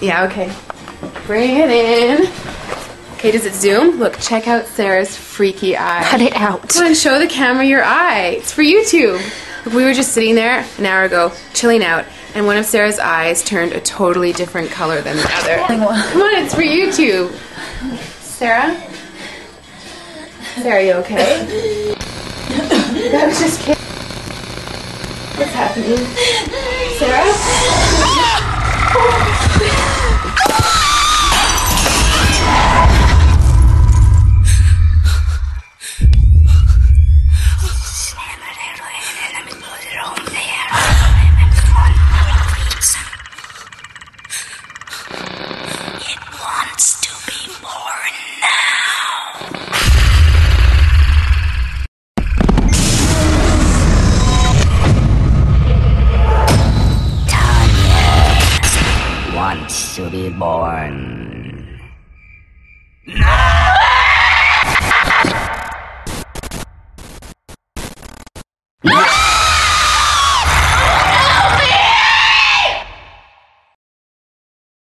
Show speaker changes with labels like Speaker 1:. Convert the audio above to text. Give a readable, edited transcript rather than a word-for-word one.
Speaker 1: Yeah, okay. Bring it in. Okay, does it zoom? Look, check out Sarah's freaky eye.
Speaker 2: Cut it out.
Speaker 1: Come on, show the camera your eye. It's for YouTube. Look, we were just sitting there an hour ago, chilling out, and one of Sarah's eyes turned a totally different color than the other. Come on, it's for YouTube. Sarah? Sarah, you okay? That was just kidding. What's happening? Sarah?
Speaker 3: To be born